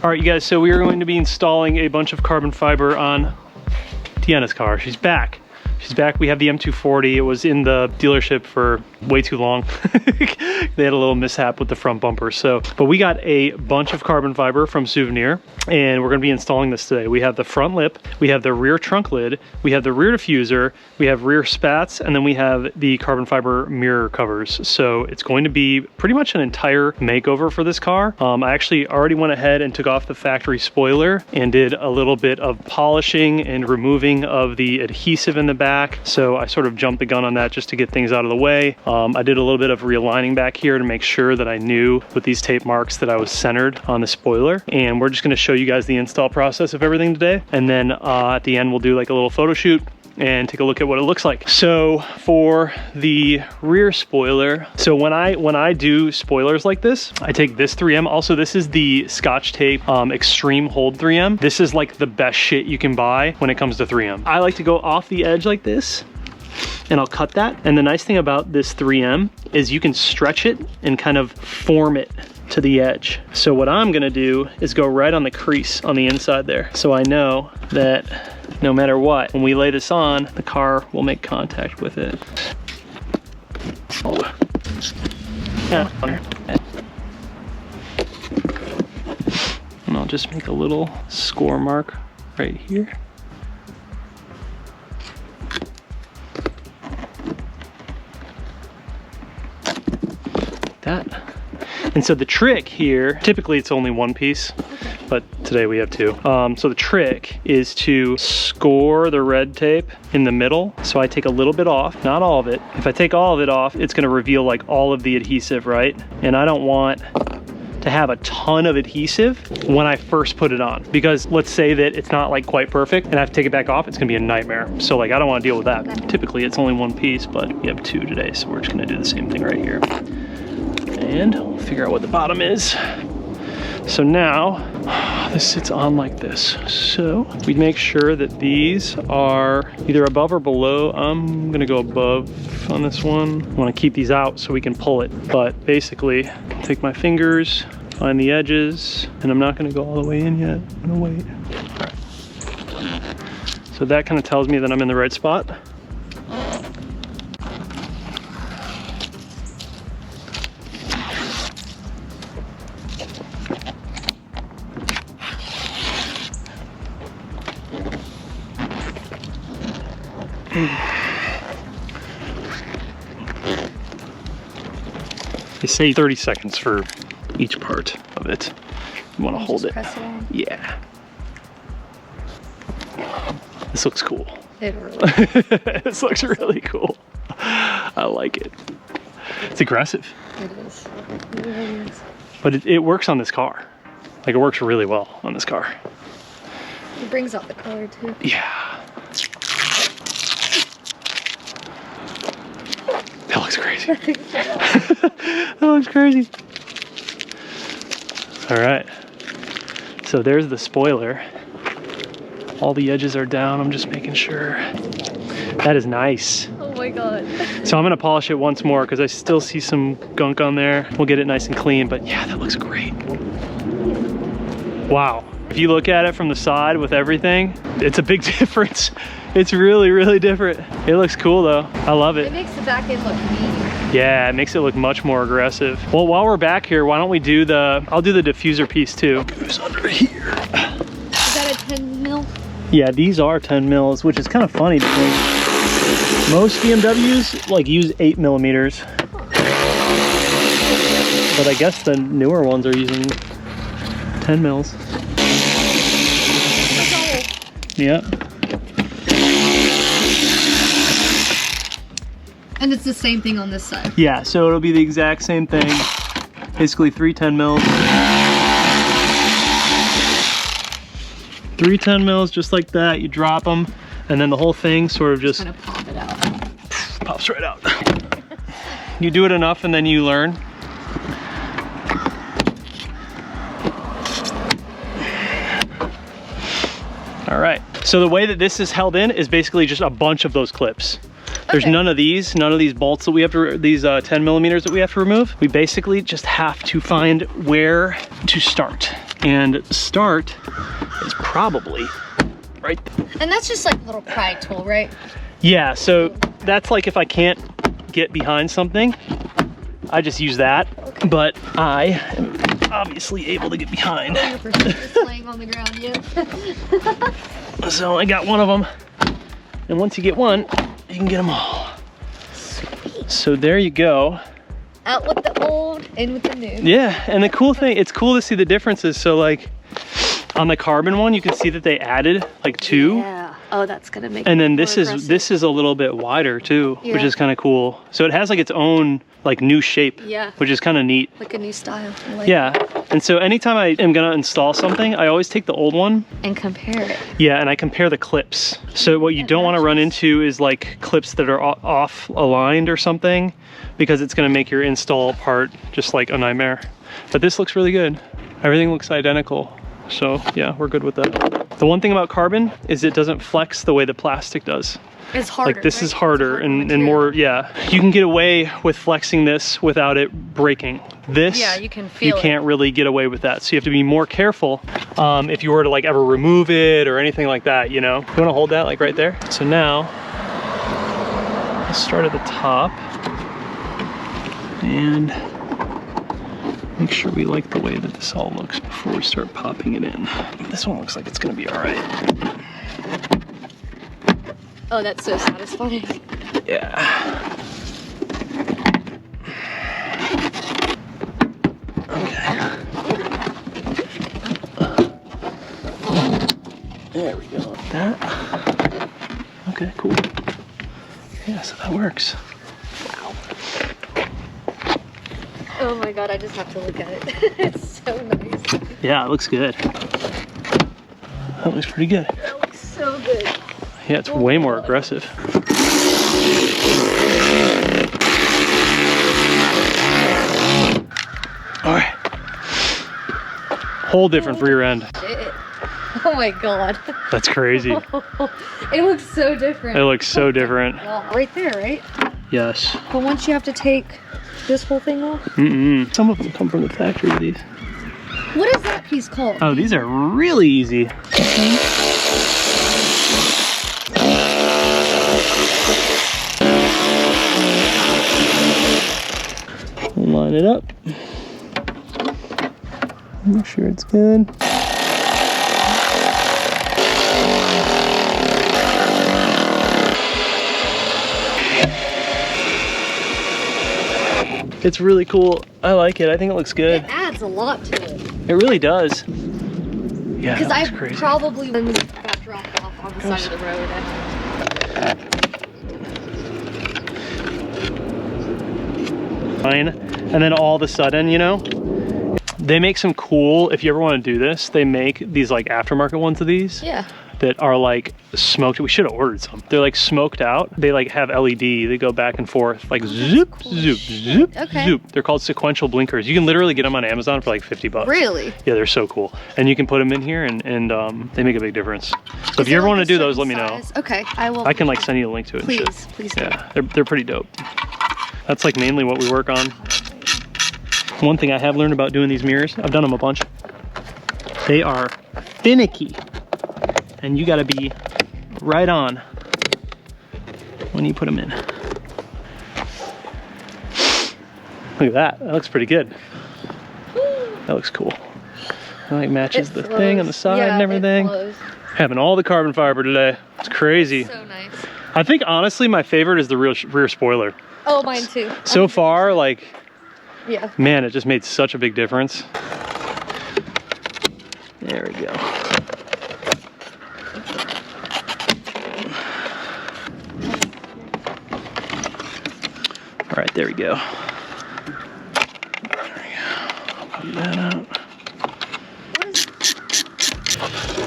All right, you guys, so we are going to be installing a bunch of carbon fiber on Deanna's car. She's back. She's back. We have the M240. It was in the dealership for way too long. They had a little mishap with the front bumper. But we got a bunch of carbon fiber from Suvneer, and we're gonna be installing this today. We have the front lip, we have the rear trunk lid, we have the rear diffuser, we have rear spats, and then we have the carbon fiber mirror covers. So it's going to be pretty much an entire makeover for this car. I actually already went ahead and took off the factory spoiler and did a little bit of polishing and removing of the adhesive in the back. So I sort of jumped the gun on that just to get things out of the way. I did a little bit of realigning back here to make sure that I knew with these tape marks that I was centered on the spoiler. And we're just gonna show you guys the install process of everything today. And then at the end, we'll do like a little photo shoot and take a look at what it looks like. So for the rear spoiler, so when I do spoilers like this, I take this 3M. Also, this is the Scotch Tape Extreme Hold 3M. This is like the best shit you can buy when it comes to 3M. I like to go off the edge like this, and I'll cut that. And the nice thing about this 3M is you can stretch it and kind of form it to the edge. So what I'm gonna do is go right on the crease on the inside there. So I know that no matter what, when we lay this on, the car will make contact with it. Yeah. And I'll just make a little score mark right here. That. And so the trick here, typically it's only one piece, but today we have two. So the trick is to score the red tape in the middle. So I take a little bit off, not all of it. If I take all of it off, it's gonna reveal like all of the adhesive, right? And I don't want to have a ton of adhesive when I first put it on, because let's say that it's not like quite perfect and I have to take it back off, it's gonna be a nightmare. So like, I don't wanna deal with that. Typically it's only one piece, but we have two today. So we're just gonna do the same thing right here. And we'll figure out what the bottom is. So now this sits on like this. So we make sure that these are either above or below. I'm gonna go above on this one. I wanna keep these out so we can pull it. But basically, take my fingers, find the edges, and I'm not gonna go all the way in yet. I'm gonna wait. All right. So that kind of tells me that I'm in the right spot. They say 30 seconds for each part of it. You want to hold it. Press it on. Yeah. This looks cool. It really This looks really cool. I like it. It's aggressive. It is. It really is. But it works on this car. Like, it works really well on this car. It brings out the color too. Yeah. That looks crazy. That looks crazy. All right. So there's the spoiler. All the edges are down. I'm just making sure. That is nice. Oh my god. So I'm gonna polish it once more because I still see some gunk on there. We'll get it nice and clean, but yeah, that looks great. Wow. If you look at it from the side with everything, it's a big difference. It's really, really different. It looks cool though. I love it. It makes the back end look neat. Yeah, it makes it look much more aggressive. Well, while we're back here, why don't we do I'll do the diffuser piece too. Goes under here. Is that a 10 mil? Yeah, these are 10 mils, which is kind of funny because most BMWs like use 8 millimeters. But I guess the newer ones are using 10 mils. Yeah. And it's the same thing on this side. Yeah, so it'll be the exact same thing. Basically 3 10 mils. 3 10 mils, just like that. You drop them, and then the whole thing sort of just kind of pop it out. Pops right out. You do it enough, and then you learn. All right. So the way that this is held in is basically just a bunch of those clips. There's none of these bolts that we have to, these 10 millimeters that we have to remove. We basically just have to find where to start. And start is probably right there. And that's just like a little pry tool, right? Yeah, so that's like if I can't get behind something, I just use that. Okay. But I am obviously able to get behind. Oh, you're just laying on the ground, yeah. So I got one of them. And once you get one, you can get them all. Sweet. So there you go. Out with the old, in with the new. Yeah, and the cool thing, it's cool to see the differences. So like on the carbon one, you can see that they added like 2. Yeah. Oh, that's gonna make. And then it this more is aggressive. a little bit wider too, which Yeah. is kind of cool. So it has like its own like new shape, Yeah. which is kind of neat. Like a new style. I like Yeah, and so anytime I am gonna install something, I always take the old one. And compare it. Yeah, and I compare the clips. So what you don't want to run into is like clips that are off aligned or something, because it's gonna make your install part just like a nightmare. But this looks really good. Everything looks identical. So yeah, we're good with that. The one thing about carbon is it doesn't flex the way the plastic does. It's harder. Like this right? is harder It's and material. more, yeah. You can get away with flexing this without it breaking. This, Yeah, you can feel you it. can't really get away with that. So you have to be more careful if you were to like ever remove it or anything like that, you know? You wanna hold that like right there? So now, let's start at the top and make sure we like the way that this all looks before we start popping it in. This one looks like it's gonna be all right. Oh, that's so satisfying. Yeah. Okay. There we go. That. Okay, cool. Yeah, so that works. Wow. Oh my god, I just have to look at it. It's so nice. Yeah, it looks good. That looks pretty good. That looks so good. Yeah, it's way more aggressive. All right. Whole different rear end. Shit. Oh my god. That's crazy. It looks so different. It looks so different. Well, right there, right? Yes. But once you have to take this whole thing off. Mm-mm. Some of them come from the factory, these. What is that piece called? Oh, these are really easy. Line it up. Make sure it's good. It's really cool. I like it. I think it looks good. It adds a lot to it. It really does. Yeah, Because that looks I crazy. probably got dropped off on the side of the road. Fine. And then all of a sudden, you know, they make some cool, if you ever want to do this, they make these like aftermarket ones of these. Yeah. That are like smoked. We should have ordered some. They're like smoked out. They like have LED. They go back and forth like zoop, cool zoop, shit. zoop, Okay. zoop. They're called sequential blinkers. You can literally get them on Amazon for like 50 bucks. Really? Yeah, they're so cool. And you can put them in here and they make a big difference. So if you ever want to do those, let me know. Okay, I will. I can like send you a link to it. and Please, shit. please do. Yeah, they're pretty dope. That's like mainly what we work on. One thing I have learned about doing these mirrors, I've done them a bunch. They are finicky. And you gotta be right on when you put them in. Look at that, that looks pretty good. That looks cool. It like matches the thing on the side and everything. Having all the carbon fiber today. It's crazy. So nice. I think honestly my favorite is the rear spoiler. Oh, mine too. So far, like, Yeah. man, it just made such a big difference. There we go. All right, there we go. There we go. Put that out.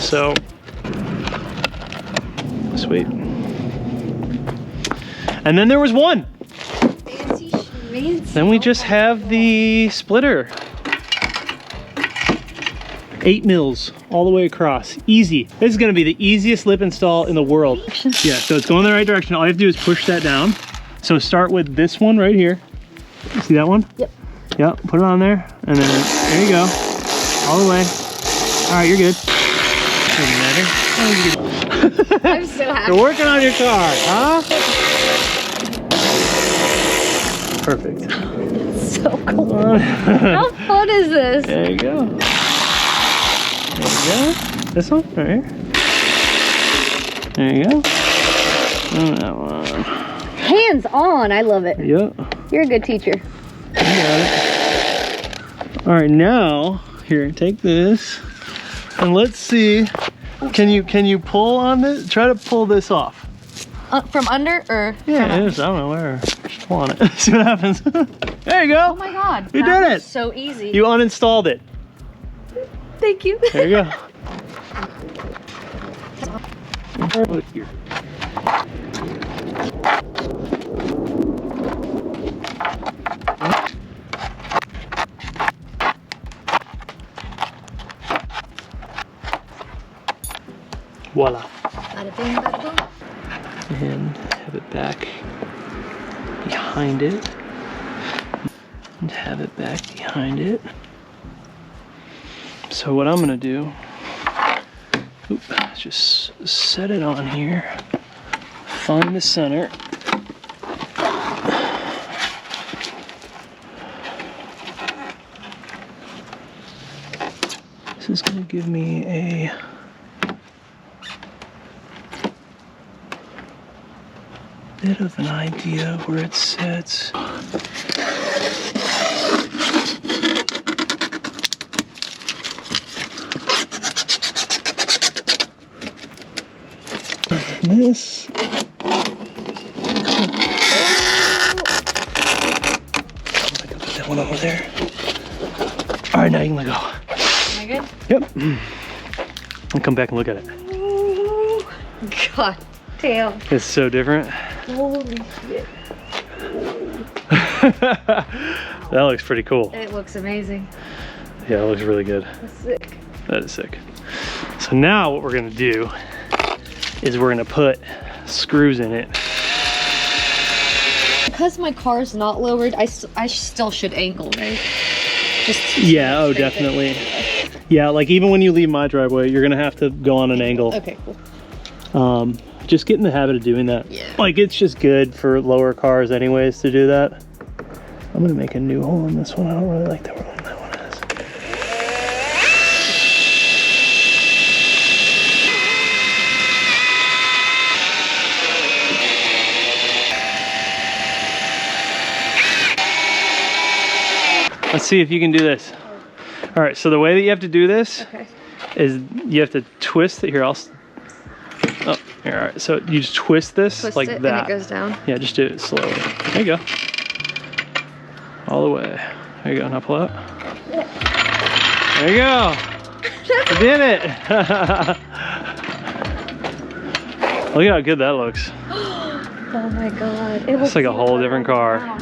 So, sweet. And then there was one. Fancy schmancy. Then we just have the splitter. 8 mils all the way across. Easy. This is gonna be the easiest lip install in the world. Yeah, so it's going the right direction. All you have to do is push that down. So start with this one right here. You see that one? Yep. Yep, put it on there. And then there you go. All the way. right, you're good. Doesn't matter. I'm so happy. You're working on your car, huh? Perfect. So cool. How fun is this? There you go. There you go. This one, right here. There you go. And that one. Hands on. I love it. Yep. You're a good teacher. You got it. All right, now here, take this, and let's see. Can you pull on this? Try to pull this off. From under or? Yeah, it is. I don't know where. Just pull on it. See what happens. There you go. Oh my God. You did it. So easy. You uninstalled it. Thank you. There you go. Here. Voila. Bada bing, bada boom. And have it back behind it. And have it back behind it. So what I'm gonna do, is just set it on here. Find the center. This is gonna give me a bit of an idea of where it sits. This. I'm gonna put that one over there. All right, now you can let go. Am I good? Yep. I'll come back and look at it. Ooh, God damn. It's so different. Holy shit. That looks pretty cool. It looks amazing. Yeah, it looks really good. That's sick. That is sick. So now what we're gonna do is we're gonna put screws in it. Because my car's not lowered, I still should angle, right? Just Yeah, oh, definitely. Yeah, like even when you leave my driveway, you're gonna have to go on an angle. Okay, cool. Just get in the habit of doing that. Yeah. Like it's just good for lower cars anyways to do that. I'm gonna make a new hole in this one. I don't really like that one. That one is. Let's see if you can do this. All right, so the way that you have to do this is you have to twist it. Here, oh, here, all right. So you just twist this Twist like it that. and it goes down. Yeah, just do it slowly. There you go. All the way. There you go. Now pull out. There you go. You did it. Look at how good that looks. Oh my God. It It's like a whole different car.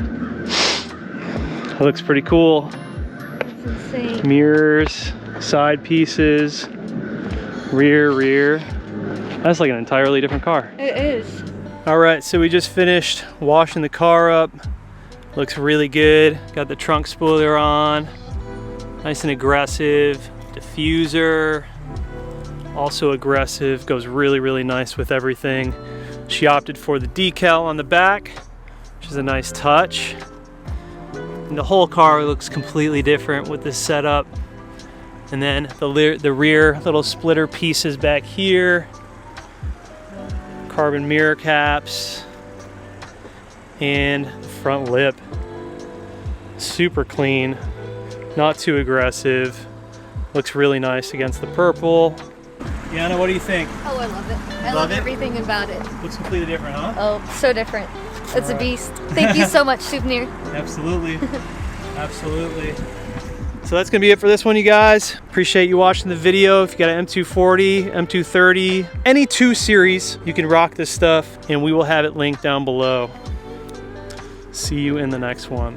It looks pretty cool. That's insane. Mirrors, side pieces, rear. That's like an entirely different car. It is. All right, so we just finished washing the car up. Looks really good. Got the trunk spoiler on. Nice and aggressive. Diffuser, also aggressive. Goes really nice with everything. She opted for the decal on the back, which is a nice touch. And the whole car looks completely different with this setup. And then the rear little splitter pieces back here. Carbon mirror caps. And the front lip. Super clean, not too aggressive. Looks really nice against the purple. Yana, what do you think? Oh, I love it. I Love love it? everything about it. Looks completely different, huh? Oh, so different. It's a beast. Thank you so much, Suvneer. Absolutely. Absolutely. So that's gonna be it for this one, you guys. Appreciate you watching the video. If you got an M240, M230, any 2 series, you can rock this stuff, and we will have it linked down below. See you in the next one.